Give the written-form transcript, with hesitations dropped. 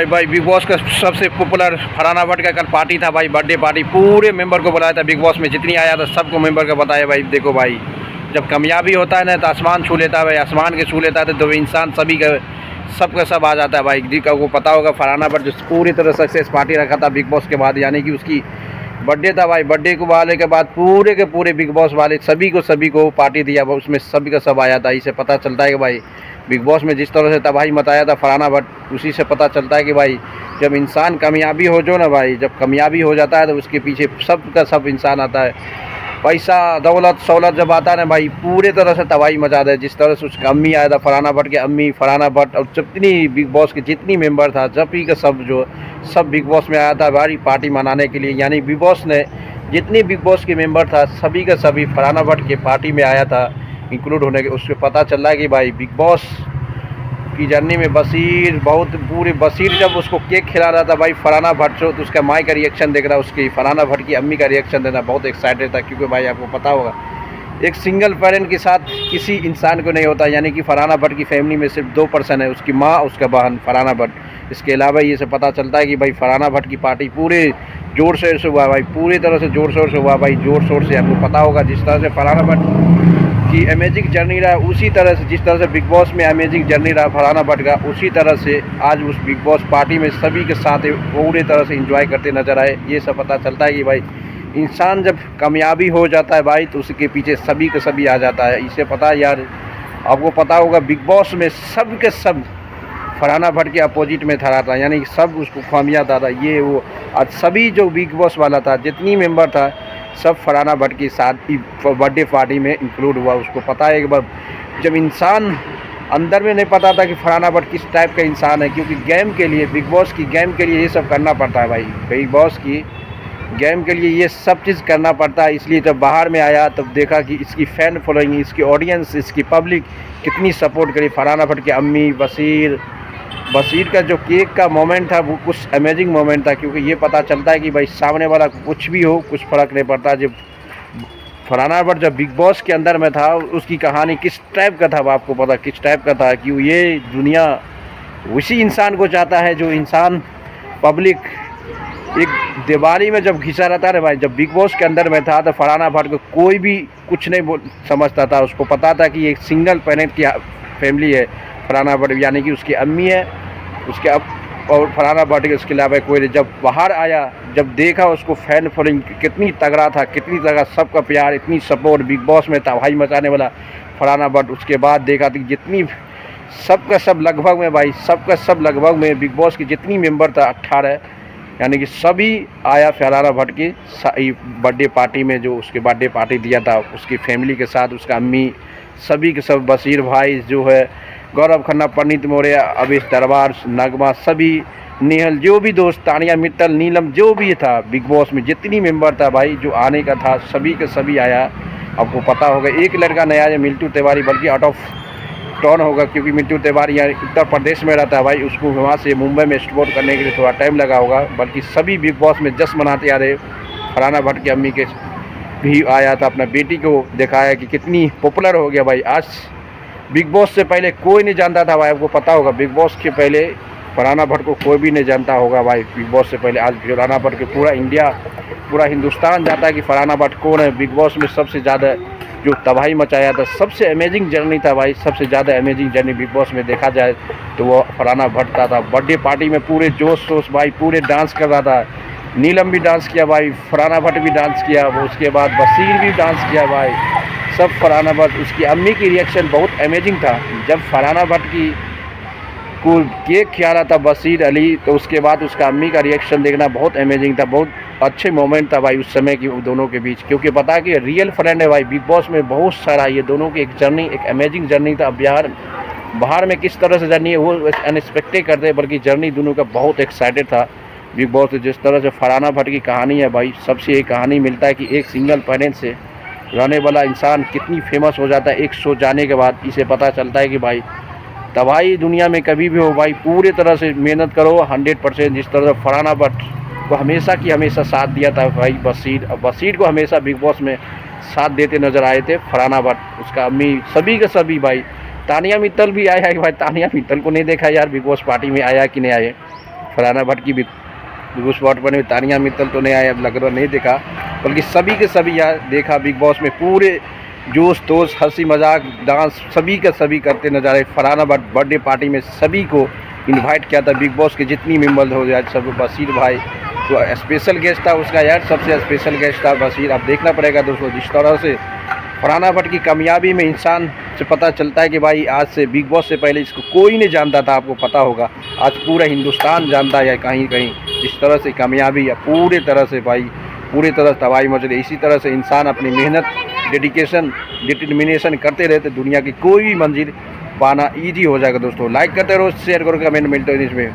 भाई big boss का सबसे पॉपुलर फरहाना भट्ट का कल पार्टी था भाई, बर्थडे पार्टी। पूरे मेंबर को बुलाया था बिग बॉस में, जितनी आया था सबको मेंबर को बताया भाई। देखो भाई, जब कामयाबी होता है ना तो आसमान छू लेता है भाई, आसमान के छू लेता है तो इंसान सभी का सब आ जाता है भाई। जी का वो पता होगा, फरहाना भट्ट जो पूरी तरह सक्सेस पार्टी रखा था बिग बॉस के बाद, यानी कि उसकी बर्थडे था भाई। बर्थडे को वाले के बाद पूरे के पूरे बिग बॉस वाले सभी को पार्टी दिया, उसमें सभी का सब आया था। इससे पता चलता है कि भाई बिग बॉस में जिस तरह से तबाही मचाया था फरहाना भट्ट, उसी से पता चलता है कि भाई जब इंसान कामयाबी हो जो ना भाई, जब कामयाबी हो जाता है तो उसके पीछे सब का सब इंसान आता है। पैसा दौलत सहूलत जब आता है ना भाई, पूरे तरह से तबाही मचा दे। जिस तरह से उसका अम्मी आया था, फरहाना भट्ट के अम्मी फरहाना भट्ट, और जितनी बिग बॉस के जितनी मेंबर था सभी का सब बिग बॉस में आया था भारी पार्टी मनाने के लिए। यानी बिग बॉस ने जितनी बिग बॉस के मेंबर था सभी का सभी फरहाना भट्ट के पार्टी में आया था, इंक्लूड होने के। उससे पता चल रहा है कि भाई बिग बॉस की जर्नी में बशीर बहुत पूरे, बशीर जब उसको केक खिला रहा था भाई फरहाना भट्ट से, तो उसका माई का रिएक्शन देख रहा, उसकी फरहाना भट्ट की अम्मी का रिएक्शन देना बहुत एक्साइटेड था। क्योंकि भाई आपको पता होगा एक सिंगल पेरेंट के साथ किसी इंसान को नहीं होता, यानी कि फरहाना भट्ट की फैमिली में सिर्फ 2 पर्सन है, उसकी माँ उसका बहन फरहाना भट्ट। इसके अलावा ये से पता चलता है कि भाई फरहाना भट्ट की पार्टी पूरे जोर शोर से हुआ भाई, पूरी तरह से जोर शोर से हुआ भाई, जोर शोर से। आपको पता होगा जिस तरह से फरहाना भट्ट की अमेजिंग जर्नी रहा, उसी तरह से जिस तरह से बिग बॉस में अमेजिंग जर्नी रहा फरहाना भट्ट का, उसी तरह से आज उस बिग बॉस पार्टी में सभी के साथ पूरी तरह से एंजॉय करते नजर आए। ये सब पता चलता है कि भाई इंसान जब कामयाबी हो जाता है भाई तो उसके पीछे सभी के सभी आ जाता है। इसे पता यार, आपको पता होगा बिग बॉस में सब के सब फरहाना भट्ट के अपोजिट में खड़ा था, यानी सब उसको खामियां था ये वो। आज सभी जो बिग बॉस वाला था, जितनी मेंबर था, सब फरहाना भट्ट की शादी बर्थडे पार्टी में इंक्लूड हुआ। उसको पता है एक बार जब इंसान अंदर में नहीं पता था कि फरहाना भट्ट किस टाइप का इंसान है, क्योंकि गेम के लिए, बिग बॉस की गेम के लिए ये सब करना पड़ता है भाई। बिग बॉस की गेम के लिए ये सब चीज़ करना पड़ता है। इसलिए जब बाहर में आया तब देखा कि इसकी फ़ैन फॉलोइंग, इसकी ऑडियंस, इसकी पब्लिक कितनी सपोर्ट करी। फरहाना भट्ट के अम्मी बशीर का जो केक का मोमेंट था वो कुछ अमेजिंग मोमेंट था, क्योंकि ये पता चलता है कि भाई सामने वाला कुछ भी हो, कुछ फ़र्क नहीं पड़ता। जब फरहाना भट्ट जब बिग बॉस के अंदर में था, उसकी कहानी किस टाइप का था वो आपको पता, किस टाइप का था कि ये दुनिया उसी इंसान को चाहता है जो इंसान पब्लिक एक दीवारी में जब घिसा रहता है भाई। जब बिग बॉस के अंदर में था तो फरहाना भट्ट को कोई भी कुछ नहीं समझता था। उसको पता था कि एक सिंगल पेरेंट की फैमिली है फरहाना भट्ट, यानी कि उसकी अम्मी है, उसके और फरहाना भट्ट के उसके अलावा कोई नहीं। जब बाहर आया, जब देखा उसको फैन फॉलोइंग कितनी तगड़ा था, कितनी तगड़ा, सबका प्यार, इतनी सपोर्ट, बिग बॉस में तबाही मचाने वाला फरहाना भट्ट। उसके बाद देखा कि जितनी सबका सब लगभग में भाई, सबका सब लगभग में बिग बॉस की जितनी मेंबर था 18, यानी कि सभी आया फरहाना भट्ट की बर्थडे पार्टी में, जो उसके बर्थडे पार्टी दिया था उसकी फैमिली के साथ, उसका अम्मी, सभी के सब, बशीर भाई जो है, गौरव खन्ना, पंडित मौर्य, अवेश दरबार, नगमा, सभी, नेहल, जो भी दोस्त, तानिया मित्तल, नीलम, जो भी था बिग बॉस में जितनी मेंबर था भाई जो आने का था, सभी के सभी आया। आपको पता होगा एक लड़का नया है मिंटू तिवारी, बल्कि आउट ऑफ टाउन होगा, क्योंकि मिंटू तिवारी यहाँ उत्तर प्रदेश में रहता है भाई, उसको वहाँ से मुंबई में एक्सपोर्ट करने के लिए थोड़ा टाइम लगा होगा। बल्कि सभी बिग बॉस में जश्न मनाते आ रहे। फरहाना भट्ट की अम्मी के भी आया था, अपना बेटी को दिखाया कि कितनी पॉपुलर हो गया भाई। आज बिग बॉस से पहले कोई नहीं जानता था भाई, आपको पता होगा बिग बॉस के पहले फरहाना भट्ट को कोई भी नहीं जानता होगा भाई। बिग बॉस से पहले आज फरहाना भट्ट के पूरा इंडिया, पूरा हिंदुस्तान जानता है कि फरहाना भट्ट कौन है। बिग बॉस में सबसे ज़्यादा जो तबाही मचाया था, सबसे अमेजिंग जर्नी था भाई, सबसे ज़्यादा अमेजिंग जर्नी बिग बॉस में देखा जाए तो वो फरहाना भट्ट का था। बर्थडे पार्टी में पूरे जोश शोश भाई, पूरे डांस कर रहा था। नीलम भी डांस किया भाई, फरहाना भट्ट भी डांस किया, वो उसके बाद बशीर भी डांस किया भाई, सब फरहाना भट्ट। उसकी अम्मी की रिएक्शन बहुत अमेजिंग था जब फरहाना भट्ट की को केक खिला रहा था बशीर अली, तो उसके बाद उसका अम्मी का रिएक्शन देखना बहुत अमेजिंग था। बहुत अच्छे मोमेंट था भाई उस समय की दोनों के बीच, क्योंकि पता कि रियल फ्रेंड है भाई। बिग बॉस में बहुत सारा ये दोनों की एक जर्नी, एक अमेजिंग जर्नी था। बाहर में किस तरह से जर्नी है वो अनएक्सपेक्टेड करते, बल्कि जर्नी दोनों का बहुत एक्साइटेड था बिग बॉस। जिस तरह से फरहाना भट्ट की कहानी है भाई, सबसे ये कहानी मिलता है कि एक सिंगल पेरेंट से रहने वाला इंसान कितनी फेमस हो जाता है एक शो जाने के बाद। इसे पता चलता है कि भाई तबाही दुनिया में कभी भी हो भाई, पूरी तरह से मेहनत करो 100%। जिस तरह से फरहाना भट्ट को हमेशा की हमेशा साथ दिया था भाई बशीर को हमेशा बिग बॉस में साथ देते नजर आए थे फरहाना भट्ट, उसका अम्मी, सभी के सभी भाई। तानिया मित्तल भी आया है भाई, तानिया मित्तल को नहीं देखा यार बिग बॉस पार्टी में, आया कि नहीं आए। फरहाना भट्ट की बिग बॉस स्पॉट पर तानिया मित्तल तो नहीं आए, अब लग रहा नहीं देखा, बल्कि सभी के सभी यहाँ देखा बिग बॉस में। पूरे जोश तोश हंसी मजाक डांस सभी का सभी करते नजर आए। फरहाना भट्ट बर्थडे पार्टी में सभी को इनवाइट किया था, बिग बॉस के जितनी मेंबर हो जाए सब। बशीर भाई तो स्पेशल गेस्ट था उसका यार, सबसे स्पेशल गेस्ट था बशीर। अब देखना पड़ेगा दोस्तों, जिस तरह से फरहाना भट्ट की कामयाबी में इंसान से पता चलता है कि भाई आज से बिग बॉस से पहले इसको कोई नहीं जानता था, आपको पता होगा, आज पूरा हिंदुस्तान जानता है कहीं कहीं। जिस तरह से कामयाबी है पूरे तरह से भाई, पूरी तरह तबाही मच रही। इसी तरह से इंसान अपनी मेहनत, डेडिकेशन, डिटर्मिनेशन करते रहते, दुनिया की कोई भी मंजिल पाना ईजी हो जाएगा दोस्तों। लाइक करते रहो, शेयर करो, कमेंट मिलते हैं इसमें।